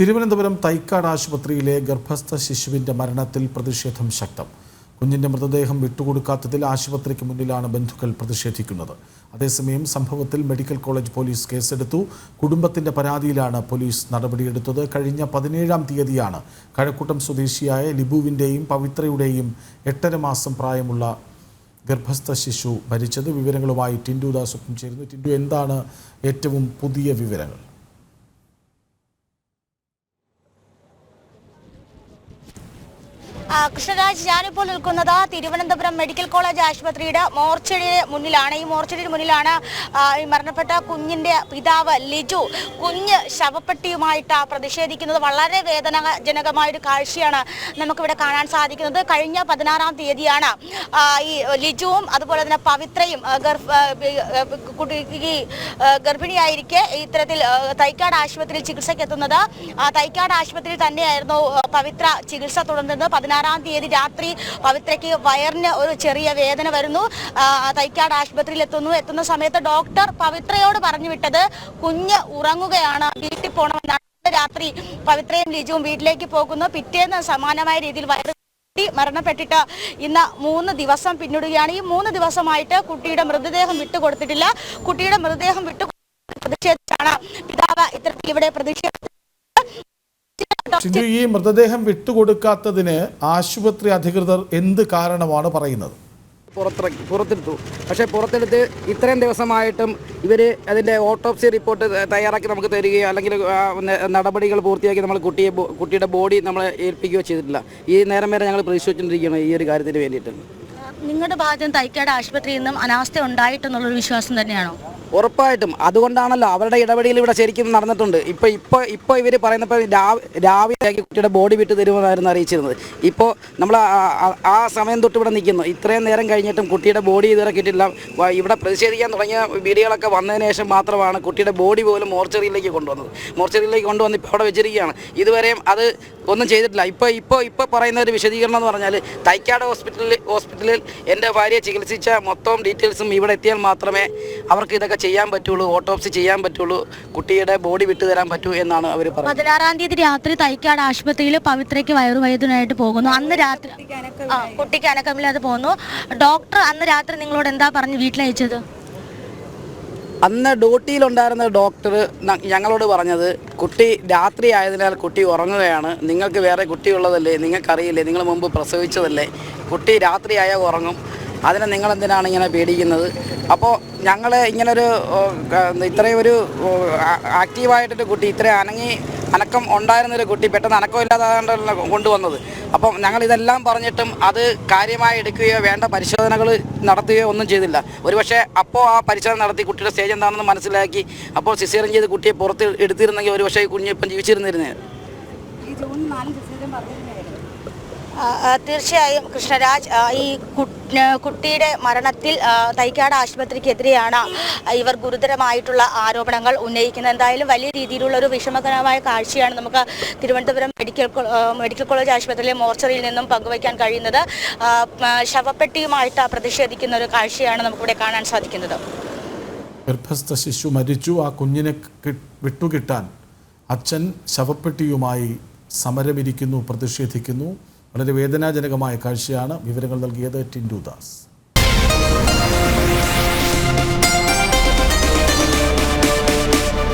തിരുവനന്തപുരം തൈക്കാട് ആശുപത്രിയിലെ ഗർഭസ്ഥ ശിശുവിന്റെ മരണത്തിൽ പ്രതിഷേധം ശക്തം. കുഞ്ഞിന്റെ മൃതദേഹം വിട്ടുകൊടുക്കാത്തതിൽ ആശുപത്രിക്ക് മുന്നിലാണ് ബന്ധുക്കൾ പ്രതിഷേധിക്കുന്നത്. അതേസമയം സംഭവത്തിൽ മെഡിക്കൽ കോളേജ് പോലീസ് കേസെടുത്തു. കുടുംബത്തിന്റെ പരാതിയിലാണ് പോലീസ് നടപടിയെടുത്തത്. കഴിഞ്ഞ 17-ാം തീയതിയാണ് കഴക്കൂട്ടം സ്വദേശിയായ ലിബുവിന്റെയും പവിത്രയുടെയും 8.5 മാസം പ്രായമുള്ള ഗർഭസ്ഥ ശിശു മരിച്ചത്. വിവരങ്ങളുമായി ടിൻഡു ദാസ് ഒപ്പം ചേരുന്നു. ടിൻഡു, എന്താണ് ഏറ്റവും പുതിയ വിവരങ്ങൾ? കൃഷ്ണരാജ്, ഞാനിപ്പോൾ നിൽക്കുന്നത് തിരുവനന്തപുരം മെഡിക്കൽ കോളേജ് ആശുപത്രിയുടെ മോർച്ചറിയുടെ മുന്നിലാണ്. ഈ മോർച്ചറിയുടെ മുന്നിലാണ് ഈ മരണപ്പെട്ട കുഞ്ഞിന്റെ പിതാവ് ലിജു കുഞ്ഞ് ശവപ്പെട്ടിയുമായിട്ട് പ്രതിഷേധിക്കുന്നത്. വളരെ വേദനാജനകമായൊരു കാഴ്ചയാണ് നമുക്കിവിടെ കാണാൻ സാധിക്കുന്നത്. കഴിഞ്ഞ 16-ാം തീയതിയാണ് ഈ ലിജുവും അതുപോലെ തന്നെ പവിത്രയും ഗർഭിണിയായിരിക്കെ ഇത്തരത്തിൽ തൈക്കാട് ആശുപത്രിയിൽ ചികിത്സയ്ക്കെത്തുന്നത്. തൈക്കാട് ആശുപത്രിയിൽ തന്നെയായിരുന്നു പവിത്ര ചികിത്സ തുടർന്നത്. 16-ാം തീയതി രാത്രി പവിത്രയ്ക്ക് വയറിന് ഒരു ചെറിയ വേദന വരുന്നു. തൈക്കാട് ആശുപത്രിയിൽ എത്തുന്ന സമയത്ത് ഡോക്ടർ പവിത്രയോട് പറഞ്ഞു വിട്ടത് കുഞ്ഞ് ഉറങ്ങുകയാണ്, വീട്ടിൽ പോകണമെന്നാണ്. രാത്രി പവിത്രയും ലിജുവും വീട്ടിലേക്ക് പോകുന്നു. പിറ്റേന്ന് സമാനമായ രീതിയിൽ മരണപ്പെട്ടിട്ട് ഇന്ന് 3 ദിവസം പിന്നിടുകയാണ്. ഈ 3 ദിവസമായിട്ട് കുട്ടിയുടെ മൃതദേഹം വിട്ടുകൊടുത്തിട്ടില്ല. കുട്ടിയുടെ മൃതദേഹം പ്രതിഷേധിച്ചാണ് പിതാവ് ഇത്തരത്തിൽ ഇവിടെ പ്രതിഷേധിച്ചത്. ഈ മൃതദേഹം വിട്ടുകൊടുക്കാത്തതിന് ആശുപത്രി അധികൃതർ എന്ത് കാരണമാണ് പറയുന്നത്? പുറത്തെടുത്തു. പക്ഷേ പുറത്തെടുത്ത് ഇത്രയും ദിവസമായിട്ടും ഇവർ അതിൻ്റെ ഓട്ടോപ്സി റിപ്പോർട്ട് തയ്യാറാക്കി നമുക്ക് തരികയോ അല്ലെങ്കിൽ നടപടികൾ പൂർത്തിയാക്കി നമ്മൾ കുട്ടിയുടെ ബോഡി നമ്മളെ ഏൽപ്പിക്കുകയോ ചെയ്തിട്ടില്ല. ഈ നേരം വരെ ഞങ്ങൾ പ്രതീക്ഷിച്ചുകൊണ്ടിരിക്കുകയാണ് ഈ ഒരു കാര്യത്തിന് വേണ്ടിയിട്ട്. നിങ്ങളുടെ ഭാഗത്ത് തൈക്കാട് ആശുപത്രിയിൽ നിന്നും അനാസ്ഥ ഉണ്ടായിട്ടുള്ളൊരു വിശ്വാസം തന്നെയാണോ? ഉറപ്പായിട്ടും. അതുകൊണ്ടാണല്ലോ അവരുടെ ഇടപെടൽ ഇവിടെ ശരിക്കും നടന്നിട്ടുണ്ട്. ഇപ്പോൾ ഇവർ പറയുന്നപ്പോൾ രാവിലെ കുട്ടിയുടെ ബോഡി വിട്ട് തരുമെന്നായിരുന്നു അറിയിച്ചിരുന്നത്. ഇപ്പോൾ നമ്മൾ ആ സമയം തൊട്ട് ഇവിടെ നിൽക്കുന്നു. ഇത്രയും നേരം കഴിഞ്ഞിട്ടും കുട്ടിയുടെ ബോഡി ഇതുവരെ കിട്ടിയില്ല. ഇവിടെ പ്രതിഷേധിക്കാൻ തുടങ്ങിയ വീഡിയോകളൊക്കെ വന്നതിന് ശേഷം മാത്രമാണ് കുട്ടിയുടെ ബോഡി പോലും മോർച്ചറിയിലേക്ക് കൊണ്ടുവന്നത്. മോർച്ചറിയിലേക്ക് കൊണ്ടുവന്ന് ഇപ്പോൾ അവിടെ വെച്ചിരിക്കുകയാണ്. ഇതുവരെയും അത് ഒന്നും ചെയ്തിട്ടില്ല. ഇപ്പോൾ പറയുന്ന ഒരു വിശദീകരണം എന്ന് പറഞ്ഞാൽ തൈക്കാട് ഹോസ്പിറ്റലിൽ എൻ്റെ ഭാര്യയെ ചികിത്സിച്ച മൊത്തം ഡീറ്റെയിൽസും ഇവിടെ എത്തിയാൽ മാത്രമേ അവർക്ക് ഇതൊക്കെ ചെയ്യാൻ പറ്റുള്ളൂ, ഓട്ടോപ്സി ചെയ്യാൻ പറ്റുള്ളൂ, കുട്ടിയുടെ ബോഡി വിട്ടുതരാൻ പറ്റൂ എന്നാണ് അവർ പറയുന്നത്. 16-ാം തീയതി രാത്രി തൈക്കാട് ആശുപത്രിയിൽ പവിത്രയ്ക്ക് വയറുവേദനയായിട്ട് പോകുന്നു. അന്ന് രാത്രി കുട്ടിക്ക് അനക്കമില്ലാതെ പോകുന്നു. ഡോക്ടർ അന്ന് രാത്രി നിങ്ങളോട് എന്താ പറഞ്ഞ് വീട്ടിലയച്ചത്? അന്ന് ഡ്യൂട്ടിയിലുണ്ടായിരുന്ന ഡോക്ടർ ഞങ്ങളോട് പറഞ്ഞത്, കുട്ടി രാത്രി ആയതിനാൽ കുട്ടി ഉറങ്ങുകയാണ്, നിങ്ങൾക്ക് വേറെ കുട്ടിയുള്ളതല്ലേ, നിങ്ങൾക്കറിയില്ലേ, നിങ്ങൾ മുമ്പ് പ്രസവിച്ചതല്ലേ, കുട്ടി രാത്രിയായാൽ ഉറങ്ങും, അതിനെ നിങ്ങളെന്തിനാണ് ഇങ്ങനെ പേടിക്കുന്നത്? അപ്പോൾ ഞങ്ങൾ ഇങ്ങനൊരു ഇത്രയും ഒരു ആക്റ്റീവായിട്ടൊരു കുട്ടി, ഇത്രയും അനക്കം ഉണ്ടായിരുന്നൊരു കുട്ടി പെട്ടെന്ന് അനക്കമില്ലാതെ കൊണ്ടുവന്നത്. അപ്പം ഞങ്ങളിതെല്ലാം പറഞ്ഞിട്ടും അത് കാര്യമായി എടുക്കുകയോ വേണ്ട പരിശോധനകൾ നടത്തുകയോ ഒന്നും ചെയ്തില്ല. ഒരുപക്ഷെ അപ്പോൾ ആ പരിശോധന നടത്തി കുട്ടിയുടെ സ്റ്റേജ് എന്താണെന്ന് മനസ്സിലാക്കി അപ്പോൾ സിസേറിയൻ ചെയ്ത് കുട്ടിയെ പുറത്ത് എടുത്തിരുന്നെങ്കിൽ ഒരുപക്ഷെ ഈ കുഞ്ഞ് ഇപ്പം ജീവിച്ചിരുന്നിരുന്നേ. തീർച്ചയായും കൃഷ്ണരാജ്, ഈ കുട്ടിയുടെ മരണത്തിൽ തൈക്കാട് ആശുപത്രിക്കെതിരെയാണ് ഇവർ ഗുരുതരമായിട്ടുള്ള ആരോപണങ്ങൾ ഉന്നയിക്കുന്നത്. എന്തായാലും വലിയ രീതിയിലുള്ള ഒരു വിഷമകരമായ കാഴ്ചയാണ് നമുക്ക് തിരുവനന്തപുരം മെഡിക്കൽ കോളേജ് ആശുപത്രിയിലെ മോർച്ചറിയിൽ നിന്നും പങ്കുവയ്ക്കാൻ കഴിയുന്നത്. ശവപ്പെട്ടിയുമായിട്ട് പ്രതിഷേധിക്കുന്ന ഒരു കാഴ്ചയാണ് നമുക്കിവിടെ കാണാൻ സാധിക്കുന്നത്. ഗർഭസ്ഥ ശിശു മരിച്ചു. ആ കുഞ്ഞിനെ വിട്ടുകിട്ടാൻ അച്ഛൻ ശവപ്പെട്ടിയുമായി സമരമിരിക്കുന്നു, പ്രതിഷേധിക്കുന്നു. വളരെ വേദനാജനകമായ കാഴ്ചയാണ്. വിവരങ്ങൾ നൽകിയത് ടിൻഡു ദാസ്.